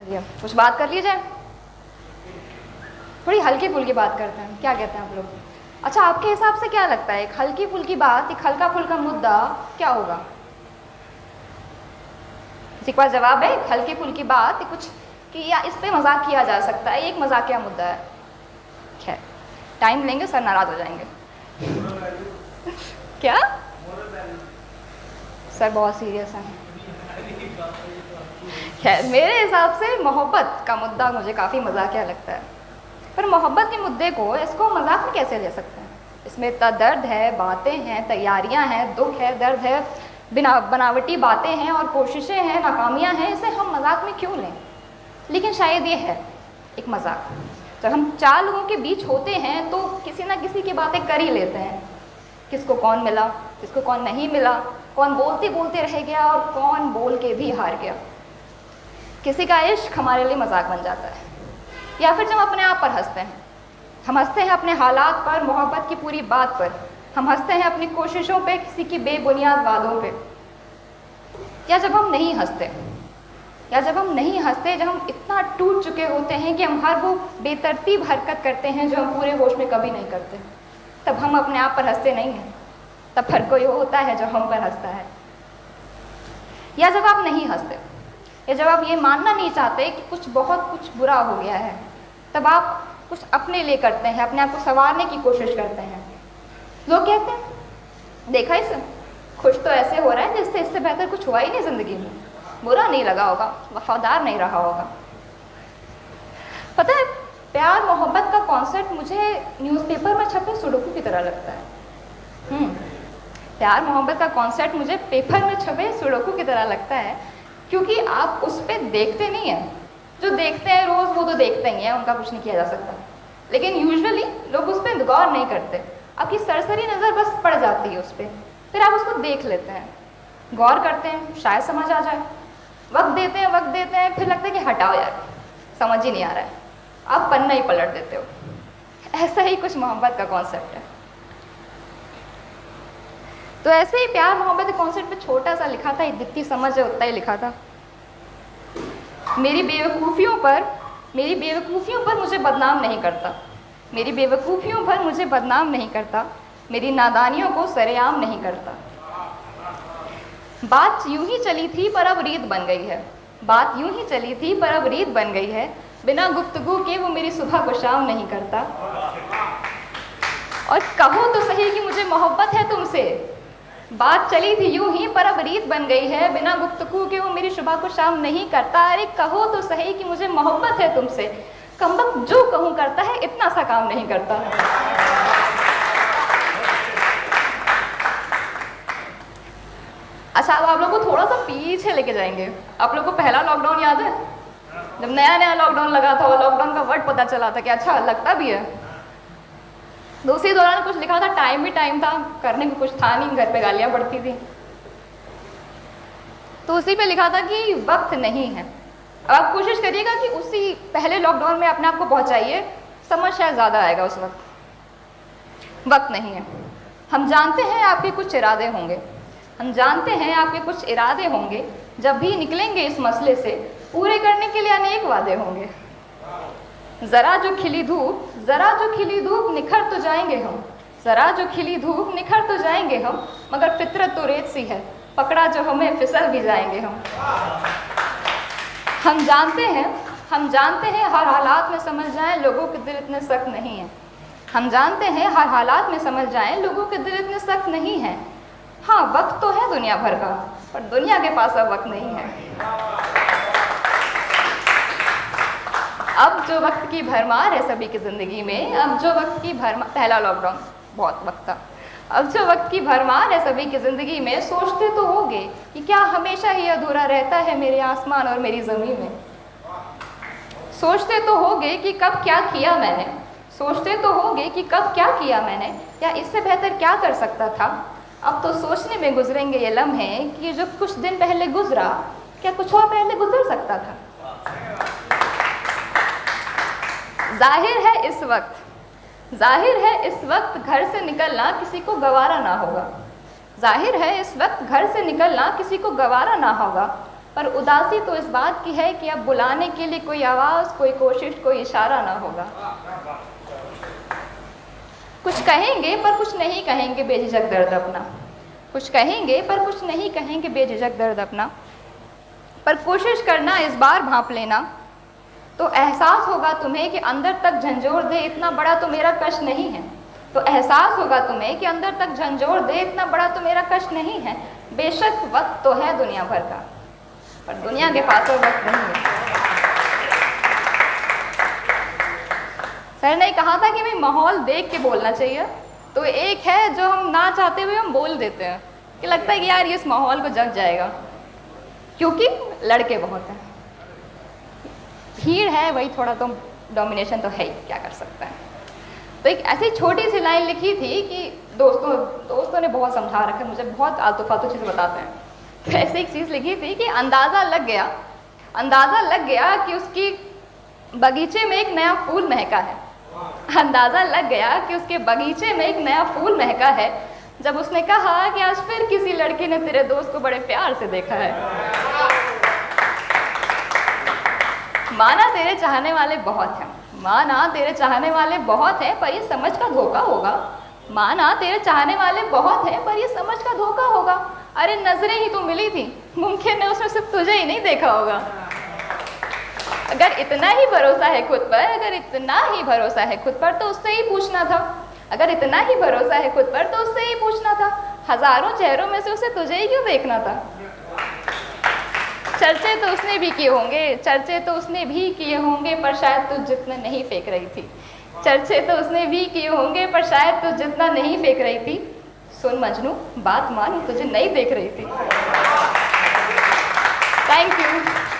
कुछ बात कर लीजिए, थोड़ी हल्की फुल्की बात करते हैं। क्या कहते हैं आप लोग? अच्छा, आपके हिसाब से क्या लगता है एक हल्की फुल्की बात, एक हल्का फुल्का मुद्दा क्या होगा? किसी के पास जवाब है? एक हल्की फुल्की बात कुछ कि या इस पे मजाक किया जा सकता है, एक मजाकिया मुद्दा है। खैर, टाइम लेंगे, सर नाराज हो जाएंगे। क्या सर बहुत सीरियस है? खैर, मेरे हिसाब से मोहब्बत का मुद्दा मुझे काफ़ी मजाकिया लगता है। पर मोहब्बत के मुद्दे को इसको मजाक में कैसे ले सकते हैं? इसमें इतना दर्द है, बातें हैं, तैयारियां हैं, दुख है, दर्द है, बनावटी बातें हैं और कोशिशें हैं, नाकामियां हैं। इसे हम मजाक में क्यों लें? लेकिन शायद ये है एक मजाक। जब हम चार लोगों के बीच होते हैं तो किसी ना किसी की बातें कर ही लेते हैं। किसको कौन मिला, किसको कौन नहीं मिला, कौन बोलते बोलते रह गया और कौन बोल के भी हार गया। किसी का इश्क हमारे लिए मजाक बन जाता है। या फिर जब अपने आप पर हंसते हैं, हम हंसते हैं अपने हालात पर, मोहब्बत की पूरी बात पर। हम हंसते हैं अपनी कोशिशों पे, किसी की बेबुनियाद वादों पे। या जब हम नहीं हंसते, जब हम इतना टूट चुके होते हैं कि हम हर वो बेतरतीब हरकत करते हैं जो हम पूरे होश में कभी नहीं करते, तब हम अपने आप पर हंसते नहीं हैं। तब हर कोई होता है जो हम पर हंसता है। या जब आप नहीं हंसते, या जब आप ये मानना नहीं चाहते कि कुछ बुरा हो गया है, तब आप कुछ अपने लिए करते हैं, अपने आप को संवारने की कोशिश करते हैं। लोग कहते हैं देखा इसे, खुश तो ऐसे हो रहा है जिससे इससे बेहतर कुछ हुआ ही नहीं ज़िंदगी में, बुरा नहीं लगा होगा, वफादार नहीं रहा होगा। पता है, प्यार मोहब्बत का कॉन्सेप्ट मुझे न्यूज़पेपर में छपे सुडोकू की तरह लगता है। प्यार मोहब्बत का कॉन्सेप्ट मुझे पेपर में छपे सुडोकू की तरह लगता है, क्योंकि आप उस पर देखते नहीं हैं। जो देखते हैं रोज़ वो तो देखते ही हैं, उनका कुछ नहीं किया जा सकता। लेकिन यूजुअली लोग उस पर गौर नहीं करते। आपकी सरसरी नज़र बस पड़ जाती है उस पर, फिर आप उसको देख लेते हैं, गौर करते हैं, शायद समझ आ जाए, वक्त देते हैं, फिर लगता है कि हटाओ यार, समझ ही नहीं आ रहा है, आप पन्ना ही पलट देते हो। ऐसा ही कुछ मोहब्बत का कॉन्सेप्ट है। तो ऐसे ही प्यार मोहब्बत के कॉन्सेप्ट पे छोटा सा लिखा था, जितनी समझ है उतना ही लिखा था। मेरी बेवकूफ़ियों पर मुझे बदनाम नहीं करता, मेरी बेवकूफ़ियों पर मुझे बदनाम नहीं करता, मेरी नादानियों को सरेआम नहीं करता। बात यूं ही चली थी पर अब रीत बन गई है, बात यूं ही चली थी पर अब रीत बन गई है, बिना गुफ्तगू के वो मेरी सुबह को शाम नहीं करता। और कहो तो सही कि मुझे मोहब्बत है तुमसे, बात चली थी यूं ही पर अब रीत बन गई है, बिना गुफ्तगू के वो मेरी सुबह को शाम नहीं करता। अरे कहो तो सही कि मुझे मोहब्बत है तुमसे, कमबख्त जो कहूँ करता है, इतना सा काम नहीं करता। अच्छा, अब आप लोग को थोड़ा सा पीछे लेके जाएंगे। आप लोग को पहला लॉकडाउन याद है? जब नया लॉकडाउन लगा था, लॉकडाउन का वर्ड पता चला था कि अच्छा लगता भी है। दूसरी दौरान कुछ लिखा था, टाइम भी टाइम था, करने को कुछ था नहीं, घर पे गालियाँ पड़ती थी। तो उसी पे लिखा था कि वक्त नहीं है। अब आप कोशिश करिएगा कि उसी पहले लॉकडाउन में अपने आप को पहुँचाइए, समझ शायद ज़्यादा आएगा उस वक्त। वक्त नहीं है। हम जानते हैं आपके कुछ इरादे होंगे, हम जानते हैं आपके कुछ इरादे होंगे, जब भी निकलेंगे इस मसले से पूरे करने के लिए अनेक वादे होंगे। ज़रा जो खिली धूप निखर तो जाएंगे हम, ज़रा जो खिली धूप निखर तो जाएंगे हम, मगर फितरत तो रेत सी है, पकड़ा जो हमें फिसल भी जाएंगे हम। हम जानते हैं हर हालात में समझ जाएं, लोगों के दिल इतने सख्त नहीं हैं। हम जानते हैं हर हालात में समझ जाएं, लोगों के दिल इतने सख्त नहीं हैं। हाँ, वक्त तो है दुनिया भर का, पर दुनिया के पास अब वक्त नहीं है। अब जो वक्त की भरमार है सभी की ज़िंदगी में, अब जो वक्त की भरमार, पहला लॉकडाउन बहुत वक्त था। अब जो वक्त की भरमार है सभी की ज़िंदगी में, सोचते तो होगे कि क्या हमेशा ही अधूरा रहता है मेरे आसमान और मेरी ज़मीन में। सोचते तो होगे कि कब क्या किया मैंने, सोचते तो होगे कि कब क्या किया मैंने, या इससे बेहतर क्या कर सकता था। अब तो सोचने में गुजरेंगे ये लम्हे कि जो कुछ दिन पहले गुजरा, क्या कुछ और पहले गुजर सकता था। जाहिर है इस वक्त घर से निकलना किसी को गवारा ना होगा, जाहिर है इस वक्त घर से निकलना किसी को गवारा ना होगा। पर उदासी तो इस बात की है कि अब बुलाने के लिए कोई आवाज़, कोई कोशिश, कोई इशारा ना होगा। कुछ कहेंगे पर कुछ नहीं कहेंगे बेझिझक दर्द अपना, कुछ कहेंगे पर कुछ नहीं कहेंगे बेझिझक दर्द अपना। पर कोशिश करना इस बार भांप लेना, तो एहसास होगा तुम्हें कि अंदर तक झंझोर दे इतना बड़ा तो मेरा कष्ट नहीं है। तो एहसास होगा तुम्हें कि अंदर तक झंझोर दे इतना बड़ा तो मेरा कष्ट नहीं है। बेशक वक्त तो है दुनिया भर का, पर दुनिया के पास वो वक्त नहीं है। सर ने कहा था कि भाई माहौल देख के बोलना चाहिए, तो एक है जो हम ना चाहते हुए हम बोल देते हैं कि लगता है कि यार ये इस माहौल को जग जाएगा, क्योंकि लड़के बहुत हैं, भीड़ है, वही थोड़ा तो डोमिनेशन तो है ही, क्या कर सकता है। तो एक ऐसी छोटी सी लाइन लिखी थी कि दोस्तों ने बहुत समझा रखा, मुझे बहुत आलतू फालतू चीज़ बताते हैं। तो ऐसी एक चीज़ लिखी थी कि अंदाज़ा लग गया कि उसकी बगीचे में एक नया फूल महका है। अंदाज़ा लग गया कि उसके बगीचे में एक नया फूल महका है, जब उसने कहा कि आज फिर किसी लड़की ने तेरे दोस्त को बड़े प्यार से देखा है। माना तेरे चाहने वाले बहुत हैं, माना तेरे चाहने वाले बहुत हैं, पर ये समझ का धोखा होगा। माना तेरे चाहने वाले बहुत हैं, पर ये समझ का धोखा होगा। अरे नजरें ही तो मिली थी, मुमकिन है उसमें सिर्फ तुझे ही नहीं देखा होगा। अगर इतना ही भरोसा है खुद पर, अगर इतना ही भरोसा है खुद पर, तो उससे ही पूछना था। अगर इतना ही भरोसा है खुद पर, तो उससे ही पूछना था। हजारों चेहरों में से उसे तुझे ही क्यों देखना था। चर्चे तो उसने भी किए होंगे, चर्चे तो उसने भी किए होंगे, पर शायद तू जितना नहीं फेंक रही थी। चर्चे तो उसने भी किए होंगे, पर शायद तू जितना नहीं फेंक रही थी। सुन मजनू, बात मान, तुझे नहीं देख रही थी। Thank you.